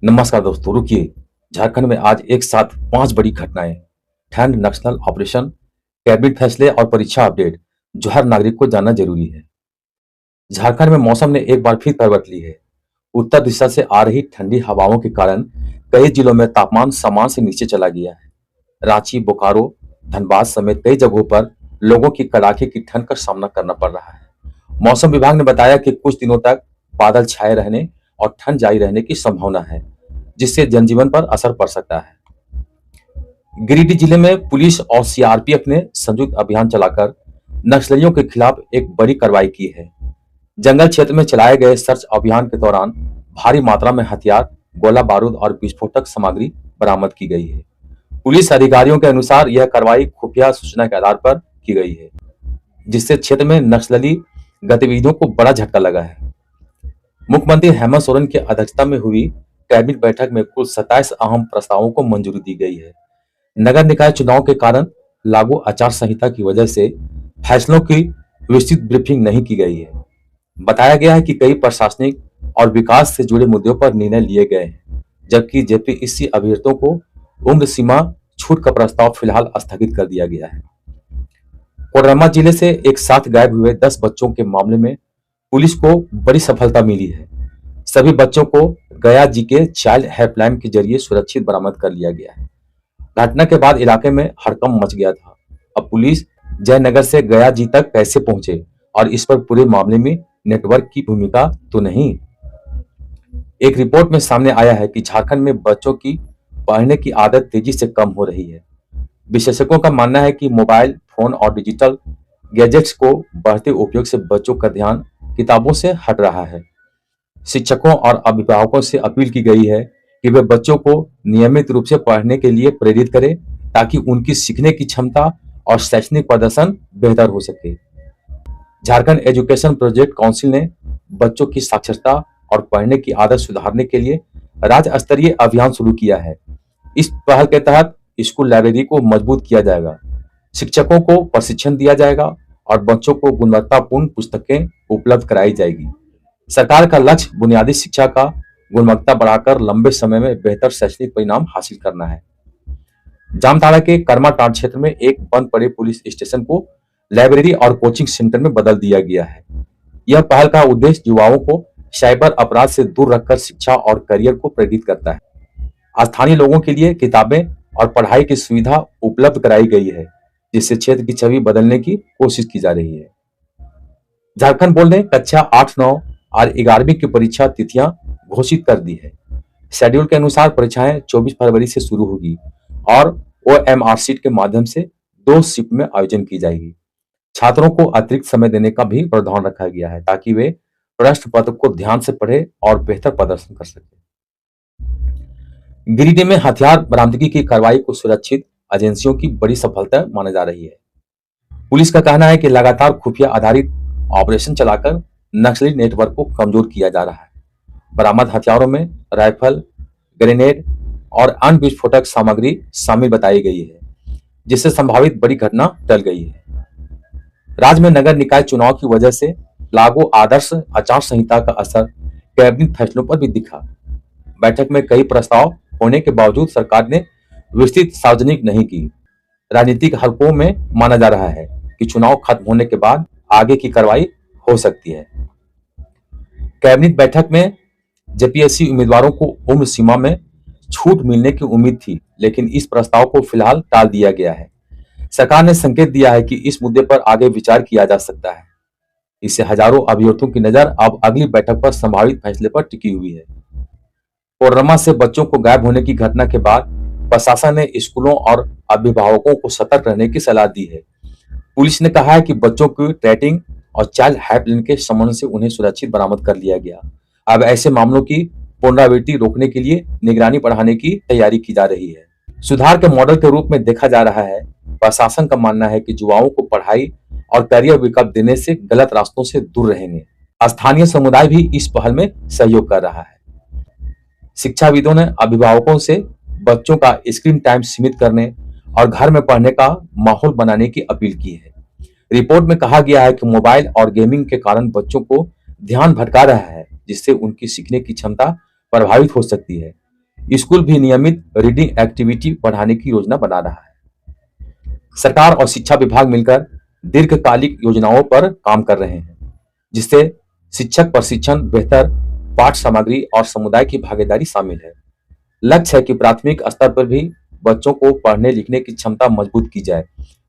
नमस्कार दोस्तों, रुकिए। झारखंड में आज एक साथ 5 बड़ी घटनाएं। ठंड, नक्सल ऑपरेशन, कैबिनेट फैसले और परीक्षा अपडेट जो हर नागरिक को जानना जरूरी है। झारखंड में मौसम ने एक बार फिर करवट ली है। उत्तर दिशा से आ रही ठंडी हवाओं के कारण कई जिलों में तापमान सामान्य से नीचे चला गया है। रांची, बोकारो, धनबाद समेत कई जगहों पर लोगों की कड़ाके की ठंड का सामना करना पड़ रहा है। मौसम विभाग ने बताया कि कुछ दिनों तक बादल छाए रहने और ठंड जारी रहने की संभावना है, जिससे जनजीवन पर असर पड़ सकता है। गिरिडीह जिले में पुलिस और सीआरपीएफ ने संयुक्त अभियान चलाकर नक्सलियों के खिलाफ एक बड़ी कार्रवाई की है। जंगल क्षेत्र में चलाए गए सर्च अभियान के दौरान भारी मात्रा में हथियार, गोला बारूद और विस्फोटक सामग्री बरामद की गई है। पुलिस अधिकारियों के अनुसार यह कार्रवाई खुफिया सूचना के आधार पर की गई है, जिससे क्षेत्र में नक्सली गतिविधियों को बड़ा झटका लगा है। मुख्यमंत्री हेमंत सोरेन की अध्यक्षता में हुई कैबिनेट बैठक में कुल 27 अहम प्रस्तावों को मंजूरी दी गई है। नगर निकाय चुनाव के कारण लागू आचार संहिता की वजह से फैसलों की विस्तृत ब्रीफिंग नहीं की गई है। बताया गया है कि कई प्रशासनिक और विकास से जुड़े मुद्दों पर निर्णय लिए गए हैं, जबकि जेपीएससी अभ्यर्थियों को उम्र सीमा छूट का प्रस्ताव फिलहाल स्थगित कर दिया गया है। कोडरमा जिले से एक साथ गायब हुए 10 बच्चों के मामले में पुलिस को बड़ी सफलता मिली है। सभी बच्चों को गया जी के चाइल्ड हेल्पलाइन के जरिए सुरक्षित बरामद कर लिया गया है। घटना के बाद इलाके में हड़कंप मच गया था। अब पुलिस जयनगर से गया जी तक कैसे पहुंचे और इस पर पूरे मामले में नेटवर्क की भूमिका तो नहीं। एक रिपोर्ट में सामने आया है कि झारखंड में बच्चों की पढ़ने की आदत तेजी से कम हो रही है। विशेषज्ञों का मानना है कि मोबाइल फोन और डिजिटल गैजेट्स को बढ़ते उपयोग से बच्चों का ध्यान किताबों से हट रहा है। शिक्षकों और अभिभावकों से अपील की गई है कि वे बच्चों को नियमित रूप से पढ़ने के लिए प्रेरित करें, ताकि उनकी सीखने की क्षमता और शैक्षणिक प्रदर्शन बेहतर हो सके। झारखंड एजुकेशन प्रोजेक्ट काउंसिल ने बच्चों की साक्षरता और पढ़ने की आदत सुधारने के लिए राज्य स्तरीय अभियान शुरू किया है। इस पहल के तहत स्कूल लाइब्रेरी को मजबूत किया जाएगा, शिक्षकों को प्रशिक्षण दिया जाएगा और बच्चों को गुणवत्तापूर्ण पुस्तकें उपलब्ध कराई जाएगी। सरकार का लक्ष्य बुनियादी शिक्षा का गुणवत्ता बढ़ाकर लंबे समय में बेहतर शैक्षणिक परिणाम हासिल करना है। जामताड़ा के कर्माटांड़ क्षेत्र में एक बंद पड़े पुलिस स्टेशन को लाइब्रेरी और कोचिंग सेंटर में बदल दिया गया है। यह पहल का उद्देश्य युवाओं को साइबर अपराध से दूर रखकर शिक्षा और करियर को प्रेरित करता है। स्थानीय लोगों के लिए किताबें और पढ़ाई की सुविधा उपलब्ध कराई गई है, जिससे क्षेत्र की छवि बदलने की कोशिश की जा रही है। झारखंड बोर्ड ने कक्षा 8, 9 और 11वीं की परीक्षा तिथियां घोषित कर दी है। शेड्यूल के अनुसार परीक्षाएं 24 फरवरी से शुरू होगी और ओएमआर सीट के माध्यम से 2 शिफ्ट में आयोजन की जाएगी। छात्रों को अतिरिक्त समय देने का भी प्रावधान रखा गया है, ताकि वे प्रश्न पत्र को ध्यान से पढ़े और बेहतर प्रदर्शन कर सके। गिरिडीह में हथियार बरामदगी की कार्रवाई को सुरक्षित एजेंसियों की बड़ी सफलता माना जा रही है। पुलिस का कहना है कि लगातार खुफिया आधारित ऑपरेशन चलाकर नक्सली नेटवर्क को कमजोर किया जा रहा है। बरामद हथियारों में राइफल, ग्रेनेड और अन्य विस्फोटक सामग्री शामिल बताई गई है, जिससे संभावित बड़ी घटना टल गई है। राज्य में नगर निकाय चुनाव की वजह से लागू आदर्श आचार संहिता का असर कैबिनेट फैसलों पर भी दिखा। बैठक में कई प्रस्ताव होने के बावजूद सरकार ने विस्तृत सार्वजनिक नहीं की। राजनीतिक हलकों में माना जा रहा है कि चुनाव खत्म होने के बाद आगे की कार्रवाई हो सकती है। कैबिनेट बैठक में जेपीएससी उम्मीदवारों को उम्र सीमा में छूट मिलने की उम्मीद थी, लेकिन इस प्रस्ताव को फिलहाल टाल दिया गया है। सरकार ने संकेत दिया है कि इस मुद्दे पर आगे विचार किया जा सकता है। इससे हजारों अभ्यर्थियों की नजर अब अगली बैठक पर संभावित फैसले पर टिकी हुई है। कोडरमा से बच्चों को गायब होने की घटना के बाद प्रशासन ने स्कूलों और अभिभावकों को सतर्क रहने की सलाह दी है। पुलिस ने कहा है कि बच्चों की ट्रैकिंग और चाइल्ड हेल्पलाइन के संबंध से उन्हें सुरक्षित बरामद कर लिया गया। अब ऐसे मामलों की पुनरावृत्ति रोकने के लिए निगरानी बढ़ाने की तैयारी की जा रही है। सुधार के मॉडल के रूप में देखा जा रहा है। प्रशासन का मानना है कि युवाओं को पढ़ाई और करियर विकल्प देने से गलत रास्तों से दूर रहेंगे। स्थानीय समुदाय भी इस पहल में सहयोग कर रहा है। शिक्षाविदों ने अभिभावकों से बच्चों का स्क्रीन टाइम सीमित करने और घर में पढ़ने का माहौल बनाने की अपील की है। रिपोर्ट में कहा गया है कि मोबाइल और गेमिंग के कारण बच्चों को ध्यान भटका रहा है, जिससे उनकी सीखने की क्षमता प्रभावित हो सकती है। स्कूल भी नियमित रीडिंग एक्टिविटी बढ़ाने की योजना बना रहा है। सरकार और शिक्षा विभाग मिलकर दीर्घकालिक योजनाओं पर काम कर रहे हैं, जिससे शिक्षक प्रशिक्षण, बेहतर पाठ सामग्री और समुदाय की भागीदारी शामिल है। लक्ष्य है कि प्राथमिक स्तर पर भी बच्चों को पढ़ने लिखने की क्षमता मजबूत की जाए,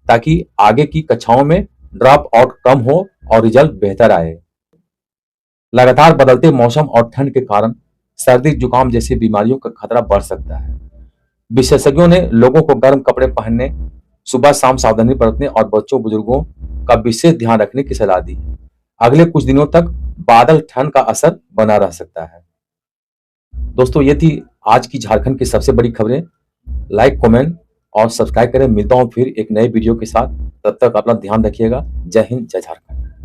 ताकि आगे की कक्षाओं में ड्रॉप आउट कम हो और रिजल्ट बेहतर आए। लगातार बदलते मौसम और ठंड के कारण सर्दी जुकाम जैसी बीमारियों का खतरा बढ़ सकता है। विशेषज्ञों ने लोगों को गर्म कपड़े पहनने, सुबह शाम सावधानी बरतने और बच्चों बुजुर्गों का विशेष ध्यान रखने की सलाह दी है। अगले कुछ दिनों तक बादल ठंड का असर बना रह सकता है। दोस्तों, ये थी आज की झारखंड की सबसे बड़ी खबरें। लाइक, कमेंट और सब्सक्राइब करें। मिलता हूं फिर एक नए वीडियो के साथ। तब तक अपना ध्यान रखिएगा। जय हिंद, जय झारखंड।